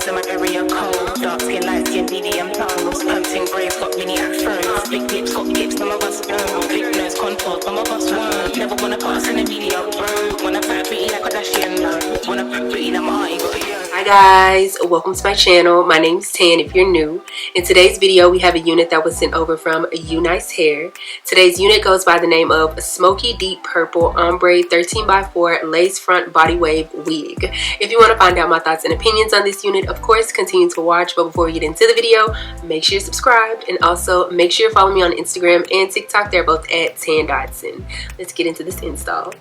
in my area cold. Dark skin, light skin, medium tones. Hunting braids, got mini afros. Big lips, got hips, some of us don't. Big nose, contours, some of us won't. Never wanna pass in the media, bro. Wanna fat pretty like a Kardashian, no. Wanna fat pretty like my got a young. Hi guys, welcome to my channel. My name is Tint if you're new. In today's video, we have a unit that was sent over from UNice Hair. Today's unit goes by the name of Smoky Deep Purple Ombre 13x4 Lace Front Body Wave Wig. If you want to find out my thoughts and opinions on this unit, of course, continue to watch. But before we get into the video, make sure you're subscribed and also make sure you follow me on Instagram and TikTok. They're both at Dotson. Let's get into this install.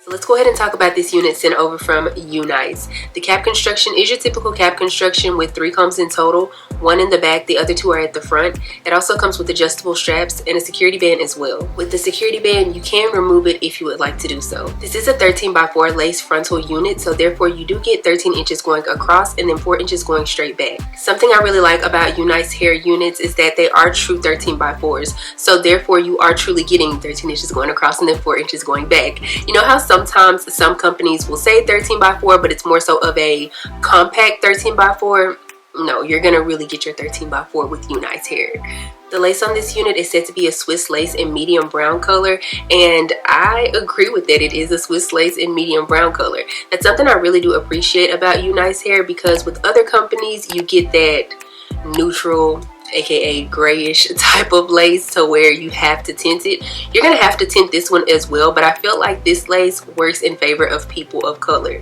Let's go ahead and talk about this unit sent over from UNice. The cap construction is your typical cap construction with 3 combs in total, 1 in the back, the other 2 are at the front. It also comes with adjustable straps and a security band as well. With the security band, you can remove it if you would like to do so. This is a 13x4 lace frontal unit, so therefore you do get 13 inches going across and then 4 inches going straight back. Something I really like about UNice hair units is that they are true 13x4s, so therefore you are truly getting 13 inches going across and then 4 inches going back. You know how sometimes some companies will say 13x4, but it's more so of a compact 13x4. No, you're gonna really get your 13x4 with UNice hair. The lace on this unit is said to be a Swiss lace in medium brown color, and I agree with that. It is a Swiss lace in medium brown color. That's something I really do appreciate about UNice hair, because with other companies you get that neutral, aka grayish type of lace to where you have to tint it. You're gonna have to tint this one as well, but I feel like this lace works in favor of people of color.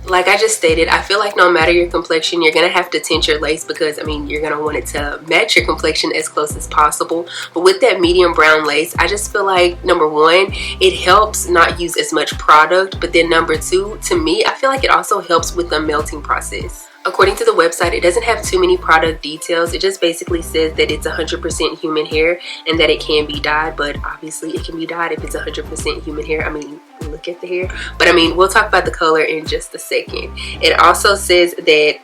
Like I just stated, I feel like no matter your complexion, you're going to have to tint your lace because, I mean, you're going to want it to match your complexion as close as possible. But with that medium brown lace, I just feel like, number one, it helps not use as much product. But then number two, to me, I feel like it also helps with the melting process. According to the website, it doesn't have too many product details. It just basically says that it's 100% human hair and that it can be dyed, but obviously it can be dyed if it's 100% human hair. I mean, look at the hair. But I mean, we'll talk about the color in just a second. It also says that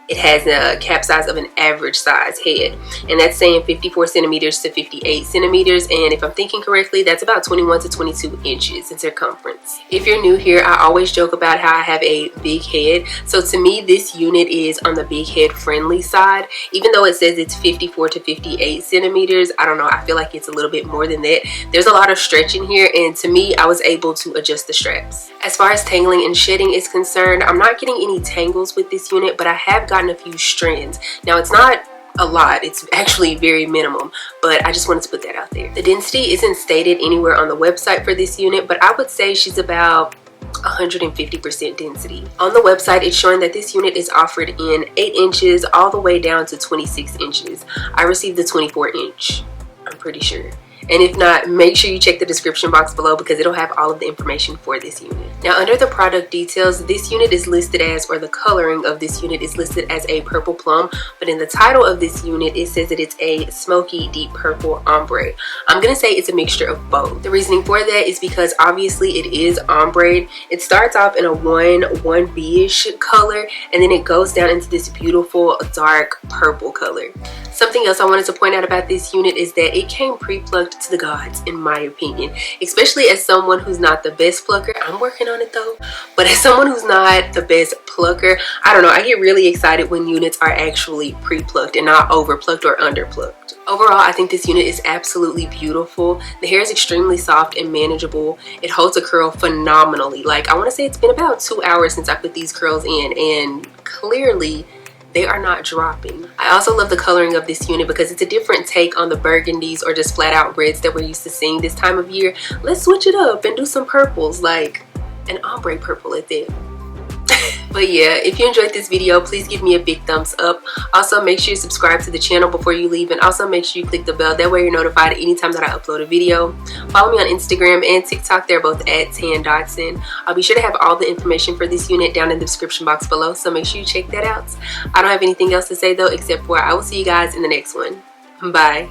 it has a cap size of an average size head, and that's saying 54 centimeters to 58 centimeters, and if I'm thinking correctly, that's about 21 to 22 inches in circumference. If you're new here, I always joke about how I have a big head, so to me this unit is on the big head friendly side. Even though it says it's 54 to 58 centimeters, I don't know, I feel like it's a little bit more than that. There's a lot of stretch in here, and to me, I was able to adjust the straps. As far as tangling and shedding is concerned, I'm not getting any tangles with this unit, but I have gotten a few strands. Now it's not a lot, it's actually very minimum, but I just wanted to put that out there. The density isn't stated anywhere on the website for this unit, but I would say she's about 150% density. On the website, it's showing that this unit is offered in 8 inches all the way down to 26 inches. I received the 24 inch, I'm pretty sure. And if not, make sure you check the description box below because it'll have all of the information for this unit. Now, under the product details, this unit is listed as, or the coloring of this unit is listed as a purple plum, but in the title of this unit, it says that it's a smoky deep purple ombre. I'm gonna say it's a mixture of both. The reasoning for that is because obviously it is ombre. It starts off in a 1B-ish color, and then it goes down into this beautiful dark purple color. Something else I wanted to point out about this unit is that it came pre-plucked to the gods, in my opinion, especially as someone who's not the best plucker. I'm working on it though, but as someone who's not the best plucker, I don't know, I get really excited when units are actually pre-plucked and not over-plucked or under-plucked. Overall, I think this unit is absolutely beautiful. The hair is extremely soft and manageable. It holds a curl phenomenally. Like, I want to say it's been about 2 hours since I put these curls in, and clearly they are not dropping. I also love the coloring of this unit because it's a different take on the burgundies or just flat out reds that we're used to seeing this time of year. Let's switch it up and do some purples, like an ombre purple at that. But yeah, if you enjoyed this video, please give me a big thumbs up. Also, make sure you subscribe to the channel before you leave, and also make sure you click the bell. That way you're notified anytime that I upload a video. Follow me on Instagram and TikTok. They're both at Dotson. I'll be sure to have all the information for this unit down in the description box below, so make sure you check that out. I don't have anything else to say though, except for I will see you guys in the next one. Bye.